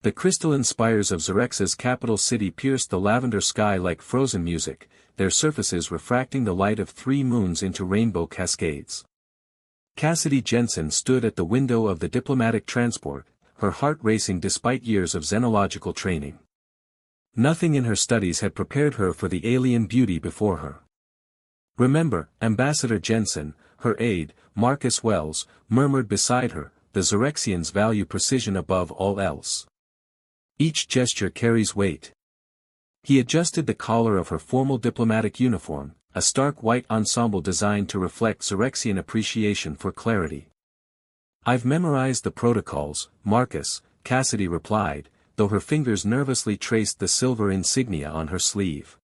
The crystalline spires of Xerexa's capital city pierced the lavender sky like frozen music, their surfaces refracting the light of 3 moons into rainbow cascades. Cassidy Jensen stood at the window of the diplomatic transport, her heart racing despite years of xenological training. Nothing in her studies had prepared her for the alien beauty before her. "Remember, Ambassador Jensen," her aide, Marcus Wells, murmured beside her, "the Xerexians value precision above all else. Each gesture carries weight." He adjusted the collar of her formal diplomatic uniform, a stark white ensemble designed to reflect Xerexian appreciation for clarity. "I've memorized the protocols, Marcus," Cassidy replied, though her fingers nervously traced the silver insignia on her sleeve.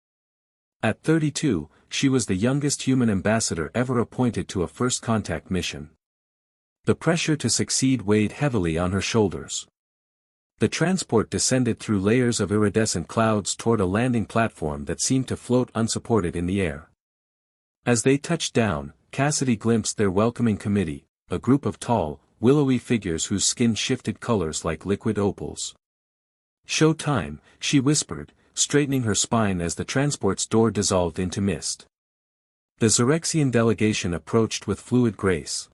At 32, she was the youngest human ambassador ever appointed to a first contact mission. The pressure to succeed weighed heavily on her shoulders. The transport descended through layers of iridescent clouds toward a landing platform that seemed to float unsupported in the air. As they touched down, Cassidy glimpsed their welcoming committee, a group of tall, willowy figures whose skin shifted colors like liquid opals. "Show time," she whispered, straightening her spine as the transport's door dissolved into mist. The Xerexian delegation approached with fluid grace.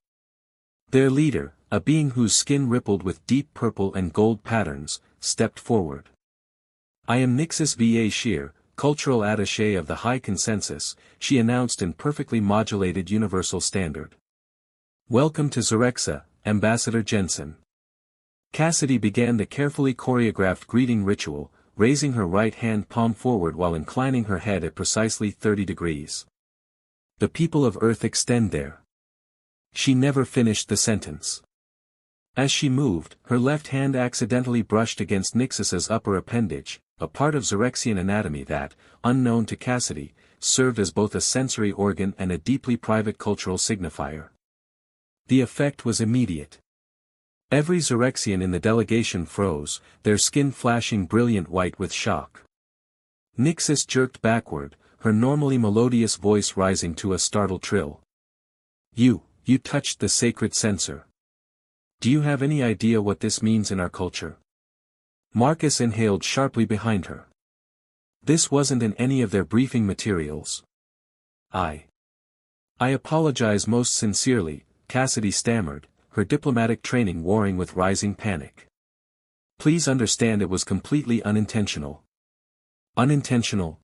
Their leader, a being whose skin rippled with deep purple and gold patterns, stepped forward. "I am Nixis Va Shear, cultural attaché of the High Consensus," she announced in perfectly modulated universal standard. "Welcome to Xerexa, Ambassador Jensen." Cassidy began the carefully choreographed greeting ritual, raising her right hand palm forward while inclining her head at precisely 30 degrees. "The people of Earth extend their—" She never finished the sentence. As she moved, her left hand accidentally brushed against Nixis's upper appendage, a part of Xerexian anatomy that, unknown to Cassidy, served as both a sensory organ and a deeply private cultural signifier. The effect was immediate. Every Xerexian in the delegation froze, their skin flashing brilliant white with shock. Nixis jerked backward, her normally melodious voice rising to a startled trill. You touched the sacred censer. Do you have any idea what this means in our culture?" Marcus inhaled sharply behind her. "This wasn't in any of their briefing materials." I apologize most sincerely," Cassidy stammered, her diplomatic training warring with rising panic. "Please understand it was completely unintentional." "Unintentional?"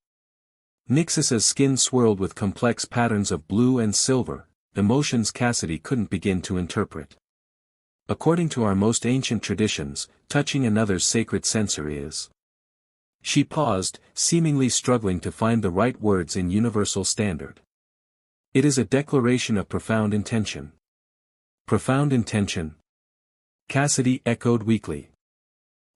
Nixis's skin swirled with complex patterns of blue and silver, emotions Cassidy couldn't begin to interpret. "According to our most ancient traditions, touching another's sacred censer is—" She paused, seemingly struggling to find the right words in universal standard. "It is a declaration of profound intention." "Profound intention?" Cassidy echoed weakly.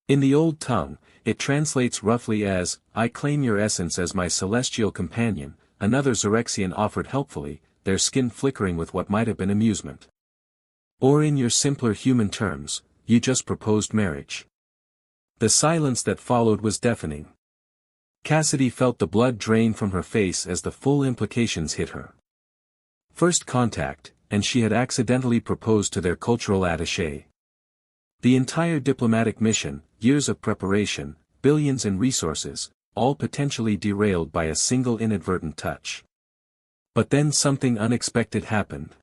"In the old tongue, it translates roughly as, 'I claim your essence as my celestial companion,'" another Xerexian offered helpfully, their skin flickering with what might have been amusement. "Or in your simpler human terms, you just proposed marriage." The silence that followed was deafening. Cassidy felt the blood drain from her face as the full implications hit her. First contact, and she had accidentally proposed to their cultural attaché. The entire diplomatic mission, years of preparation, billions in resources, all potentially derailed by a single inadvertent touch. But then something unexpected happened.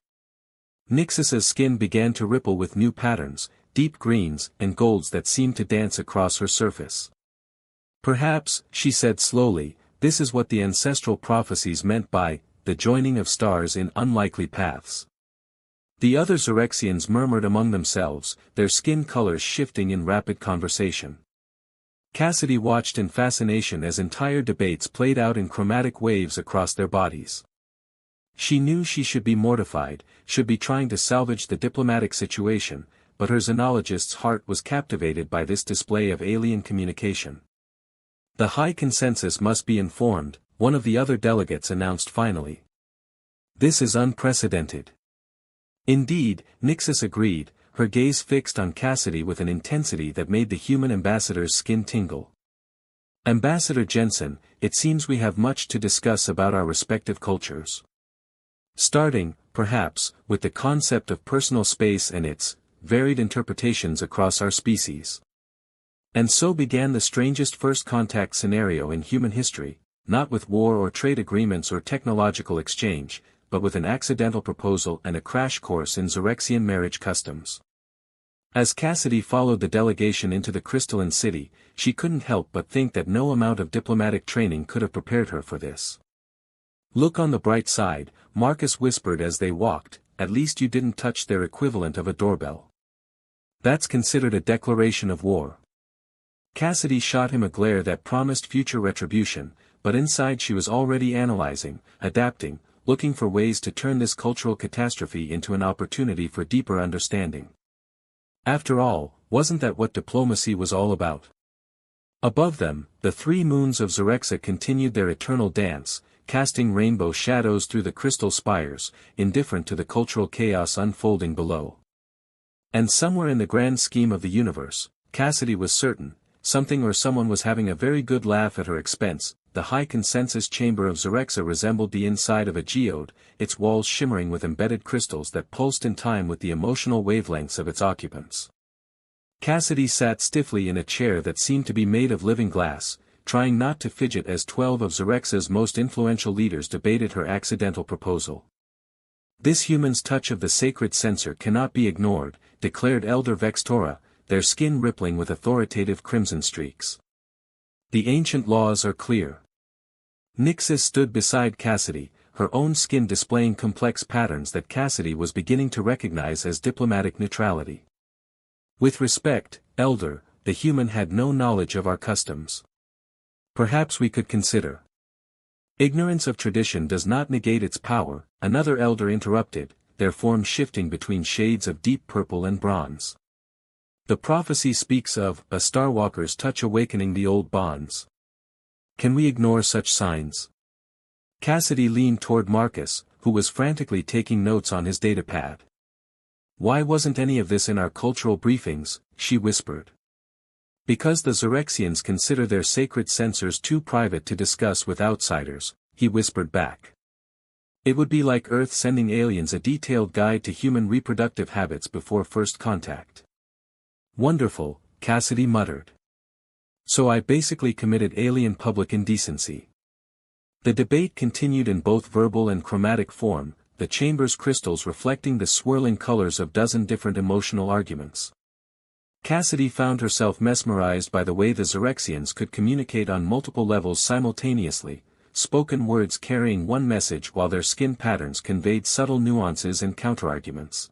Nixis's skin began to ripple with new patterns, deep greens and golds that seemed to dance across her surface. "Perhaps," she said slowly, "this is what the ancestral prophecies meant by the joining of stars in unlikely paths." The other Xerexians murmured among themselves, their skin colors shifting in rapid conversation. Cassidy watched in fascination as entire debates played out in chromatic waves across their bodies. She knew she should be mortified, should be trying to salvage the diplomatic situation, but her xenologist's heart was captivated by this display of alien communication. "The High Consensus must be informed," one of the other delegates announced finally. "This is unprecedented." Indeed, Nixis agreed, her gaze fixed on Cassidy with an intensity that made the human ambassador's skin tingle. "Ambassador Jensen, it seems we have much to discuss about our respective cultures. Starting, perhaps, with the concept of personal space and its varied interpretations across our species." And so began the strangest first contact scenario in human history, not with war or trade agreements or technological exchange, but with an accidental proposal and a crash course in Xerexian marriage customs. As Cassidy followed the delegation into the Crystalline City, she couldn't help but think that no amount of diplomatic training could have prepared her for this. "Look on the bright side," Marcus whispered as they walked, "at least you didn't touch their equivalent of a doorbell. That's considered a declaration of war." Cassidy shot him a glare that promised future retribution, but inside she was already analyzing, adapting, looking for ways to turn this cultural catastrophe into an opportunity for deeper understanding. After all, wasn't that what diplomacy was all about? Above them, the three moons of Xerexa continued their eternal dance, casting rainbow shadows through the crystal spires, indifferent to the cultural chaos unfolding below. And somewhere in the grand scheme of the universe, Cassidy was certain, something or someone was having a very good laugh at her expense. The high consensus chamber of Xerexa resembled the inside of a geode, its walls shimmering with embedded crystals that pulsed in time with the emotional wavelengths of its occupants. Cassidy sat stiffly in a chair that seemed to be made of living glass, trying not to fidget as 12 of Xerexa's most influential leaders debated her accidental proposal. "This human's touch of the sacred censer cannot be ignored," declared Elder Vextora, their skin rippling with authoritative crimson streaks. "The ancient laws are clear." Nixis stood beside Cassidy, her own skin displaying complex patterns that Cassidy was beginning to recognize as diplomatic neutrality. "With respect, Elder, the human had no knowledge of our customs. Perhaps we could consider." "Ignorance of tradition does not negate its power," another elder interrupted, their form shifting between shades of deep purple and bronze. "The prophecy speaks of a Starwalker's touch awakening the old bonds. Can we ignore such signs?" Cassidy leaned toward Marcus, who was frantically taking notes on his datapad. "Why wasn't any of this in our cultural briefings?" she whispered. "Because the Xerexians consider their sacred censers too private to discuss with outsiders," he whispered back. "It would be like Earth sending aliens a detailed guide to human reproductive habits before first contact." "Wonderful," Cassidy muttered. "So I basically committed alien public indecency." The debate continued in both verbal and chromatic form, the chamber's crystals reflecting the swirling colors of dozen different emotional arguments. Cassidy found herself mesmerized by the way the Xerexians could communicate on multiple levels simultaneously, spoken words carrying one message while their skin patterns conveyed subtle nuances and counterarguments.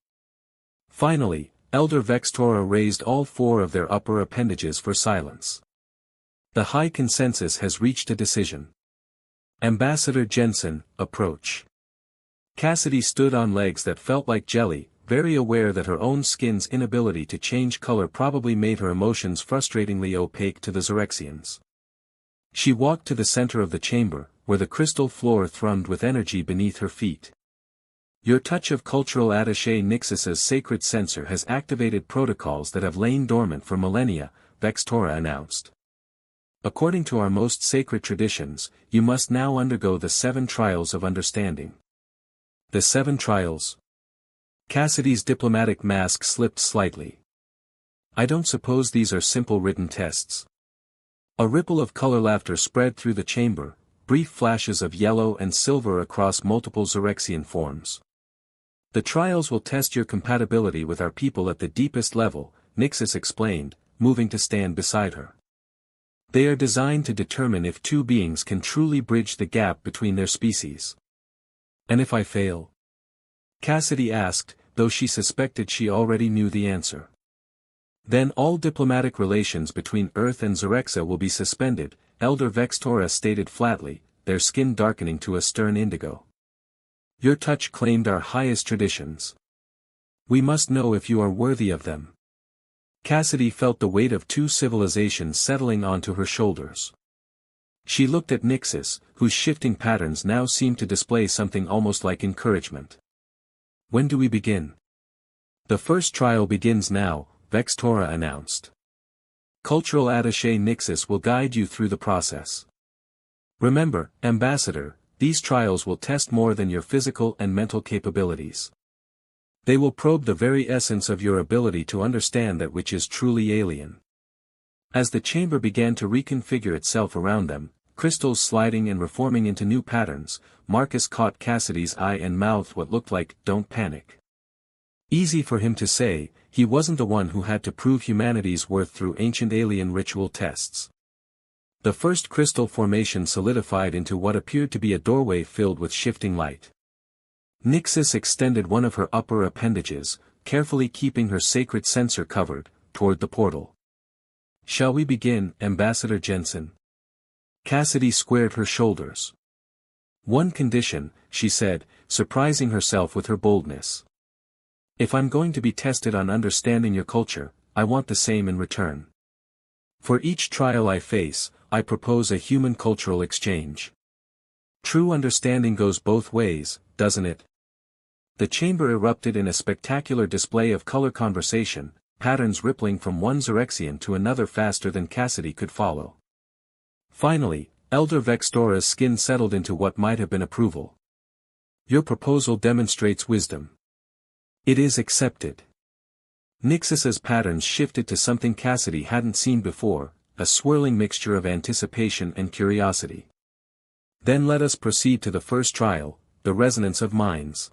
Finally, Elder Vextora raised all four of their upper appendages for silence. "The high consensus has reached a decision. Ambassador Jensen, approach." Cassidy stood on legs that felt like jelly, very aware that her own skin's inability to change color probably made her emotions frustratingly opaque to the Xerexians. She walked to the center of the chamber, where the crystal floor thrummed with energy beneath her feet. "Your touch of cultural attaché Nixis's sacred censer has activated protocols that have lain dormant for millennia," Vextora announced. "According to our most sacred traditions, you must now undergo the 7 trials of understanding." "The 7 trials?" Cassidy's diplomatic mask slipped slightly. "I don't suppose these are simple written tests." A ripple of color laughter spread through the chamber, brief flashes of yellow and silver across multiple Xerexian forms. "The trials will test your compatibility with our people at the deepest level," Nixis explained, moving to stand beside her. "They are designed to determine if two beings can truly bridge the gap between their species." "And if I fail?" Cassidy asked, though she suspected she already knew the answer. "Then all diplomatic relations between Earth and Xerexa will be suspended," Elder Vextora stated flatly, their skin darkening to a stern indigo. "Your touch claimed our highest traditions. We must know if you are worthy of them." Cassidy felt the weight of 2 civilizations settling onto her shoulders. She looked at Nixis, whose shifting patterns now seemed to display something almost like encouragement. "When do we begin?" "The first trial begins now," Vextora announced. "Cultural attaché Nixis will guide you through the process. Remember, Ambassador, these trials will test more than your physical and mental capabilities. They will probe the very essence of your ability to understand that which is truly alien." As the chamber began to reconfigure itself around them, crystals sliding and reforming into new patterns, Marcus caught Cassidy's eye and mouthed what looked like, "Don't panic." Easy for him to say, he wasn't the one who had to prove humanity's worth through ancient alien ritual tests. The first crystal formation solidified into what appeared to be a doorway filled with shifting light. Nixis extended one of her upper appendages, carefully keeping her sacred sensor covered, toward the portal. "Shall we begin, Ambassador Jensen?" Cassidy squared her shoulders. "One condition," she said, surprising herself with her boldness. "If I'm going to be tested on understanding your culture, I want the same in return. For each trial I face, I propose a human cultural exchange. True understanding goes both ways, doesn't it?" The chamber erupted in a spectacular display of color conversation, patterns rippling from one Xerexian to another faster than Cassidy could follow. Finally, Elder Vextora's skin settled into what might have been approval. "Your proposal demonstrates wisdom. It is accepted." Nixis's patterns shifted to something Cassidy hadn't seen before, a swirling mixture of anticipation and curiosity. "Then let us proceed to the first trial, the resonance of minds."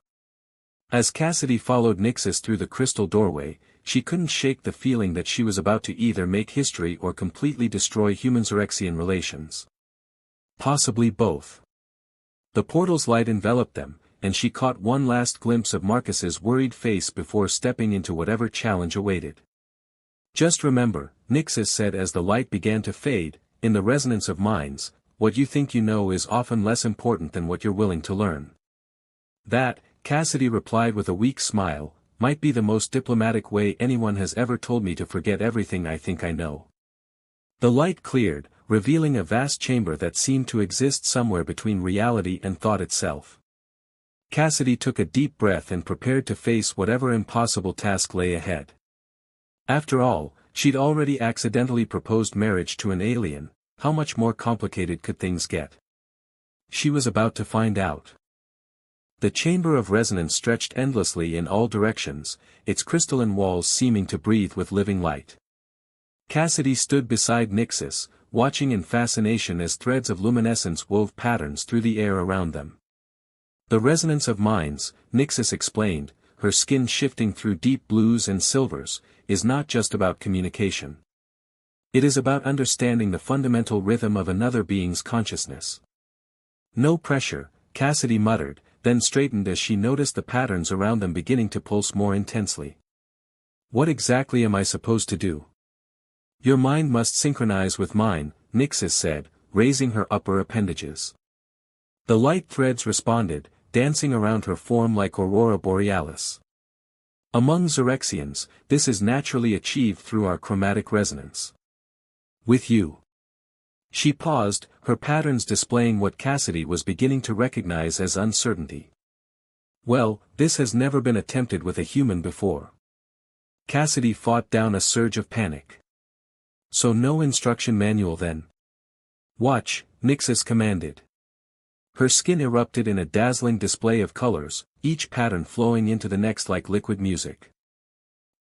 As Cassidy followed Nixis through the crystal doorway, she couldn't shake the feeling that she was about to either make history or completely destroy human-Xerexian relations. Possibly both. The portal's light enveloped them, and she caught one last glimpse of Marcus's worried face before stepping into whatever challenge awaited. "Just remember," Nixis said as the light began to fade, "in the resonance of minds, what you think you know is often less important than what you're willing to learn." "That," Cassidy replied with a weak smile, "might be the most diplomatic way anyone has ever told me to forget everything I think I know." The light cleared, revealing a vast chamber that seemed to exist somewhere between reality and thought itself. Cassidy took a deep breath and prepared to face whatever impossible task lay ahead. After all, she'd already accidentally proposed marriage to an alien, how much more complicated could things get? She was about to find out. The chamber of resonance stretched endlessly in all directions, its crystalline walls seeming to breathe with living light. Cassidy stood beside Nixis, watching in fascination as threads of luminescence wove patterns through the air around them. "The resonance of minds," Nixis explained, her skin shifting through deep blues and silvers, "is not just about communication. It is about understanding the fundamental rhythm of another being's consciousness." "No pressure," Cassidy muttered, then straightened as she noticed the patterns around them beginning to pulse more intensely. "What exactly am I supposed to do?" "Your mind must synchronize with mine," Nixis said, raising her upper appendages. The light threads responded, dancing around her form like aurora borealis. "Among Xerexians, this is naturally achieved through our chromatic resonance. With you." She paused, her patterns displaying what Cassidy was beginning to recognize as uncertainty. "Well, this has never been attempted with a human before." Cassidy fought down a surge of panic. "So no instruction manual then?" "Watch," Nixis commanded. Her skin erupted in a dazzling display of colors, each pattern flowing into the next like liquid music.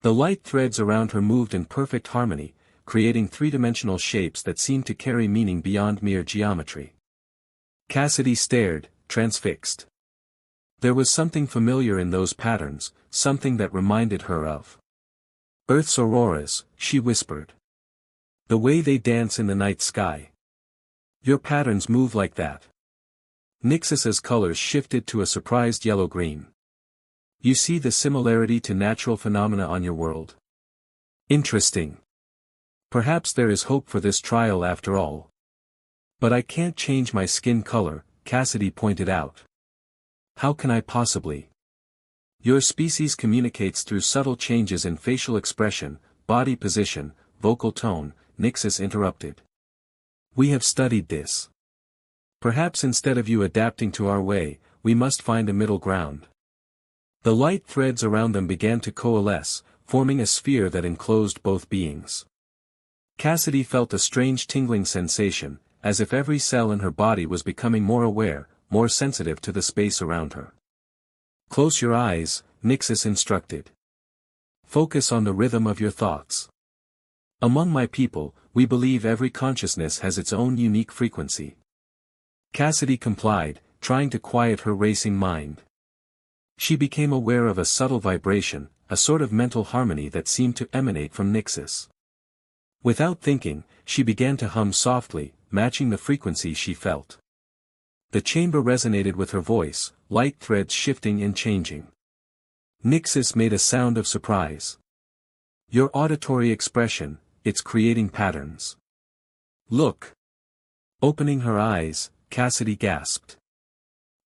The light threads around her moved in perfect harmony, creating three-dimensional shapes that seemed to carry meaning beyond mere geometry. Cassidy stared, transfixed. There was something familiar in those patterns, something that reminded her of Earth's auroras, she whispered. "The way they dance in the night sky. Your patterns move like that." Nixis's colors shifted to a surprised yellow-green. "You see the similarity to natural phenomena on your world? Interesting. Perhaps there is hope for this trial after all." "But I can't change my skin color," Cassidy pointed out. "How can I possibly?" "Your species communicates through subtle changes in facial expression, body position, vocal tone," Nixis interrupted. "We have studied this. Perhaps instead of you adapting to our way, we must find a middle ground." The light threads around them began to coalesce, forming a sphere that enclosed both beings. Cassidy felt a strange tingling sensation, as if every cell in her body was becoming more aware, more sensitive to the space around her. "Close your eyes," Nixis instructed. "Focus on the rhythm of your thoughts." Among my people, we believe every consciousness has its own unique frequency. Cassidy complied, trying to quiet her racing mind. She became aware of a subtle vibration, a sort of mental harmony that seemed to emanate from Nixis. Without thinking, she began to hum softly, matching the frequency she felt. The chamber resonated with her voice, light threads shifting and changing. Nixis made a sound of surprise. Your auditory expression, it's creating patterns. Look. Opening her eyes, Cassidy gasped.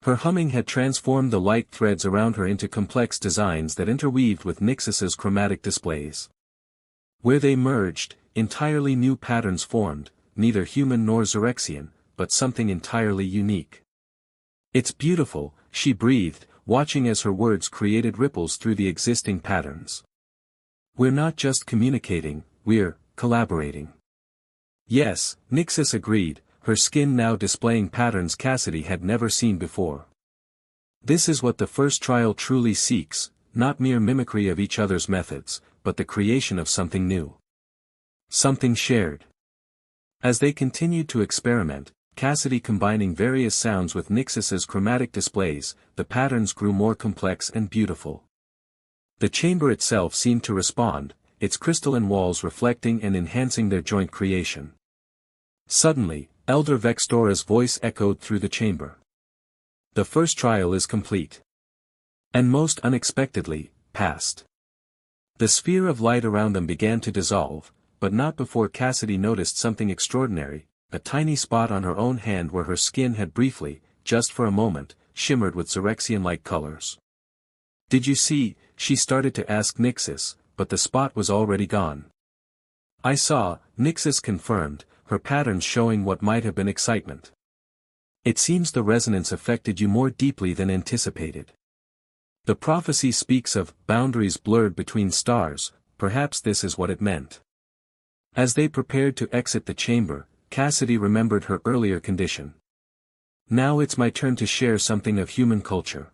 Her humming had transformed the light threads around her into complex designs that interweaved with Nixis's chromatic displays. Where they merged, entirely new patterns formed, neither human nor Xerexian, but something entirely unique. It's beautiful, she breathed, watching as her words created ripples through the existing patterns. We're not just communicating, we're collaborating. Yes, Nixis agreed, her skin now displaying patterns Cassidy had never seen before. This is what the first trial truly seeks, not mere mimicry of each other's methods, but the creation of something new. Something shared. As they continued to experiment, Cassidy combining various sounds with Nixis's chromatic displays, the patterns grew more complex and beautiful. The chamber itself seemed to respond, its crystalline walls reflecting and enhancing their joint creation. Suddenly, Elder Vextora's voice echoed through the chamber. The first trial is complete. And most unexpectedly, passed. The sphere of light around them began to dissolve, but not before Cassidy noticed something extraordinary, a tiny spot on her own hand where her skin had briefly, just for a moment, shimmered with Xerexian-like colors. Did you see? She started to ask Nixis, but the spot was already gone. I saw, Nixis confirmed, her patterns showing what might have been excitement. It seems the resonance affected you more deeply than anticipated. The prophecy speaks of boundaries blurred between stars, perhaps this is what it meant. As they prepared to exit the chamber, Cassidy remembered her earlier condition. Now it's my turn to share something of human culture.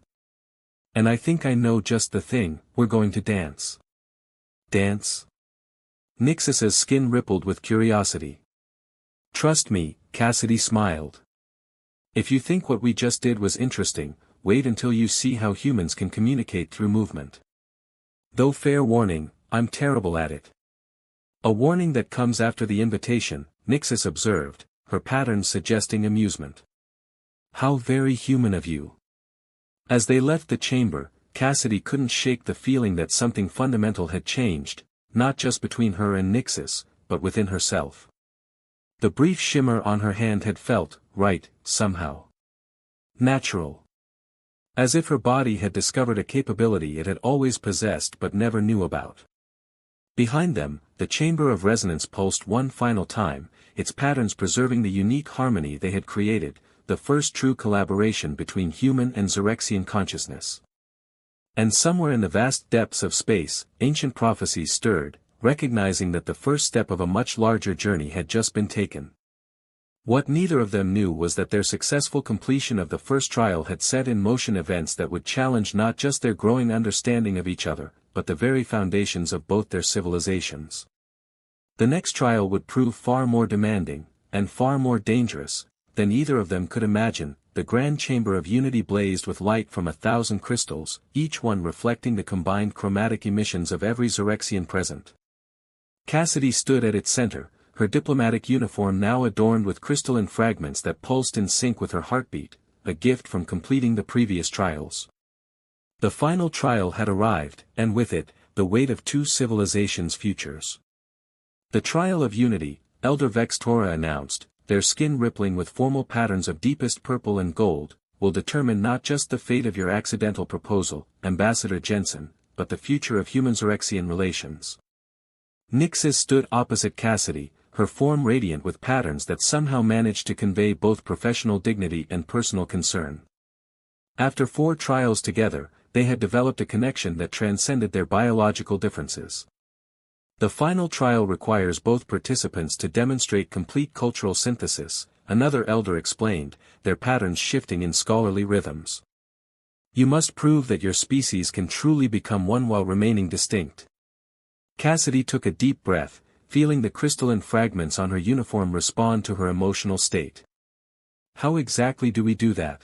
And I think I know just the thing, we're going to dance. Dance? Nixis's skin rippled with curiosity. Trust me, Cassidy smiled. If you think what we just did was interesting, wait until you see how humans can communicate through movement. Though fair warning, I'm terrible at it. A warning that comes after the invitation, Nixis observed, her patterns suggesting amusement. How very human of you. As they left the chamber, Cassidy couldn't shake the feeling that something fundamental had changed, not just between her and Nixis, but within herself. The brief shimmer on her hand had felt, right, somehow. Natural. As if her body had discovered a capability it had always possessed but never knew about. Behind them, the chamber of resonance pulsed one final time, its patterns preserving the unique harmony they had created, the first true collaboration between human and Xerexian consciousness. And somewhere in the vast depths of space, ancient prophecies stirred, recognizing that the first step of a much larger journey had just been taken. What neither of them knew was that their successful completion of the first trial had set in motion events that would challenge not just their growing understanding of each other, but the very foundations of both their civilizations. The next trial would prove far more demanding, and far more dangerous, than either of them could imagine. The grand chamber of unity blazed with light from 1,000 crystals, each one reflecting the combined chromatic emissions of every Xerexian present. Cassidy stood at its center, her diplomatic uniform now adorned with crystalline fragments that pulsed in sync with her heartbeat, a gift from completing the previous trials. The final trial had arrived, and with it, the weight of two civilizations' futures. The trial of unity, Elder Vextora announced, their skin rippling with formal patterns of deepest purple and gold, will determine not just the fate of your accidental proposal, Ambassador Jensen, but the future of human-Xerexian relations. Nixis stood opposite Cassidy, her form radiant with patterns that somehow managed to convey both professional dignity and personal concern. After 4 trials together, they had developed a connection that transcended their biological differences. The final trial requires both participants to demonstrate complete cultural synthesis, another elder explained, their patterns shifting in scholarly rhythms. You must prove that your species can truly become one while remaining distinct. Cassidy took a deep breath, feeling the crystalline fragments on her uniform respond to her emotional state. How exactly do we do that?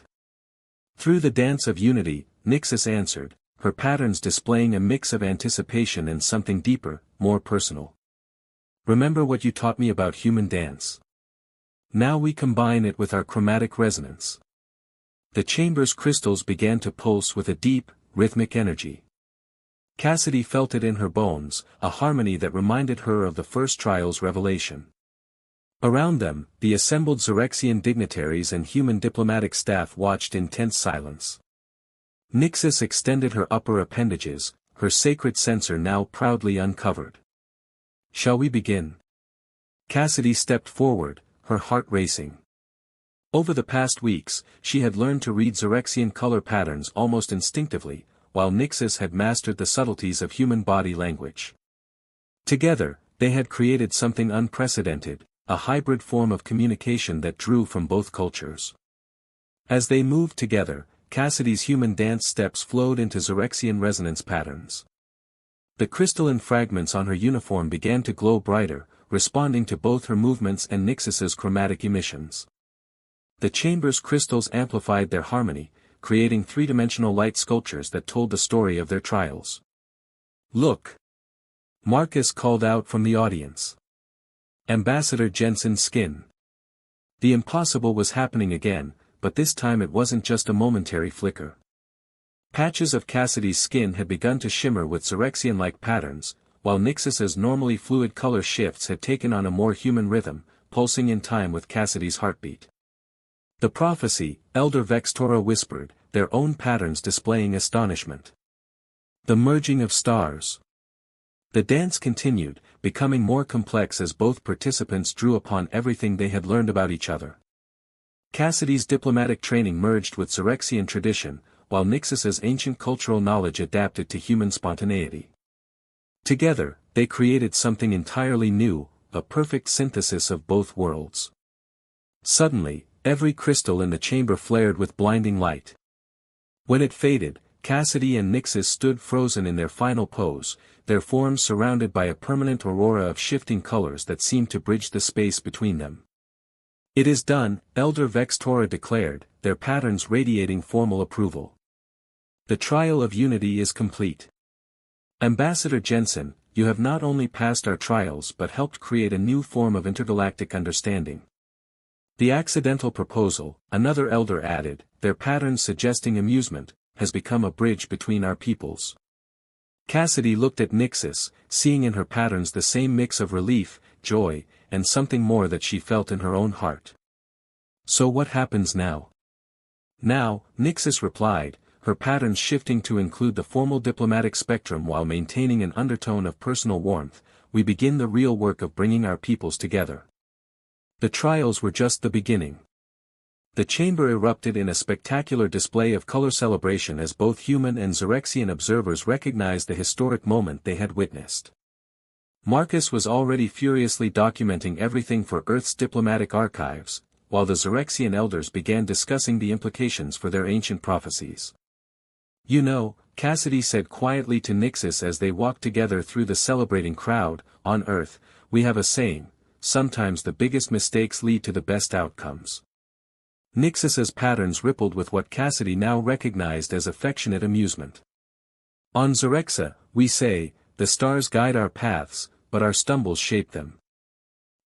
Through the dance of unity, Nixis answered, her patterns displaying a mix of anticipation and something deeper, more personal. Remember what you taught me about human dance? Now we combine it with our chromatic resonance. The chamber's crystals began to pulse with a deep, rhythmic energy. Cassidy felt it in her bones, a harmony that reminded her of the first trial's revelation. Around them, the assembled Zyrexian dignitaries and human diplomatic staff watched in tense silence. Nixis extended her upper appendages, her sacred censer now proudly uncovered. Shall we begin? Cassidy stepped forward, her heart racing. Over the past weeks, she had learned to read Zyrexian color patterns almost instinctively, while Nixis had mastered the subtleties of human body language. Together, they had created something unprecedented, a hybrid form of communication that drew from both cultures. As they moved together, Cassidy's human dance steps flowed into Zyrexian resonance patterns. The crystalline fragments on her uniform began to glow brighter, responding to both her movements and Nixis's chromatic emissions. The chamber's crystals amplified their harmony, creating three-dimensional light sculptures that told the story of their trials. Look! Marcus called out from the audience. Ambassador Jensen's skin. The impossible was happening again, but this time it wasn't just a momentary flicker. Patches of Cassidy's skin had begun to shimmer with Zyrexian-like patterns, while Nixis's normally fluid color shifts had taken on a more human rhythm, pulsing in time with Cassidy's heartbeat. The prophecy, Elder Vextora whispered, their own patterns displaying astonishment. The merging of stars. The dance continued, becoming more complex as both participants drew upon everything they had learned about each other. Cassidy's diplomatic training merged with Zyrexian tradition, while Nixis's ancient cultural knowledge adapted to human spontaneity. Together, they created something entirely new, a perfect synthesis of both worlds. Suddenly, every crystal in the chamber flared with blinding light. When it faded, Cassidy and Nixis stood frozen in their final pose, their forms surrounded by a permanent aurora of shifting colors that seemed to bridge the space between them. It is done, Elder Vextora declared, their patterns radiating formal approval. The trial of unity is complete. Ambassador Jensen, you have not only passed our trials but helped create a new form of intergalactic understanding. The accidental proposal, another elder added, their patterns suggesting amusement, has become a bridge between our peoples. Cassidy looked at Nixis, seeing in her patterns the same mix of relief, joy, and something more that she felt in her own heart. So what happens now? Now, Nixis replied, her patterns shifting to include the formal diplomatic spectrum while maintaining an undertone of personal warmth, we begin the real work of bringing our peoples together. The trials were just the beginning. The chamber erupted in a spectacular display of color celebration as both human and Zyrexian observers recognized the historic moment they had witnessed. Marcus was already furiously documenting everything for Earth's diplomatic archives, while the Zyrexian elders began discussing the implications for their ancient prophecies. You know, Cassidy said quietly to Nixis as they walked together through the celebrating crowd, on Earth, we have a saying, sometimes the biggest mistakes lead to the best outcomes. Nixis's patterns rippled with what Cassidy now recognized as affectionate amusement. On Zyrexa, we say, the stars guide our paths, but our stumbles shape them.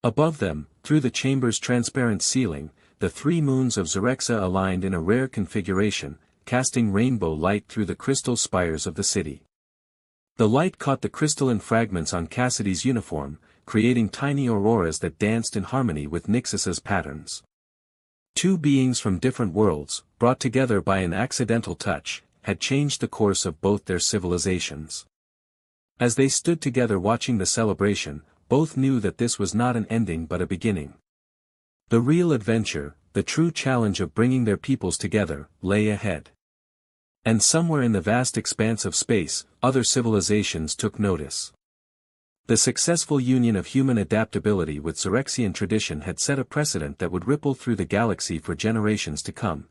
Above them, through the chamber's transparent ceiling, the three moons of Zyrexa aligned in a rare configuration, casting rainbow light through the crystal spires of the city. The light caught the crystalline fragments on Cassidy's uniform, creating tiny auroras that danced in harmony with Nixis's patterns. Two beings from different worlds, brought together by an accidental touch, had changed the course of both their civilizations. As they stood together watching the celebration, both knew that this was not an ending but a beginning. The real adventure, the true challenge of bringing their peoples together, lay ahead. And somewhere in the vast expanse of space, other civilizations took notice. The successful union of human adaptability with Zyrexian tradition had set a precedent that would ripple through the galaxy for generations to come.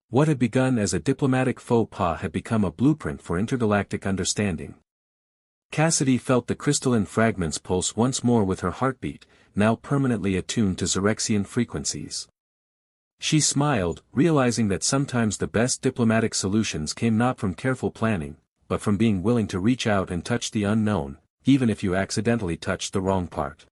What had begun as a diplomatic faux pas had become a blueprint for intergalactic understanding. Cassidy felt the crystalline fragments pulse once more with her heartbeat, now permanently attuned to Xerexian frequencies. She smiled, realizing that sometimes the best diplomatic solutions came not from careful planning, but from being willing to reach out and touch the unknown, even if you accidentally touched the wrong part.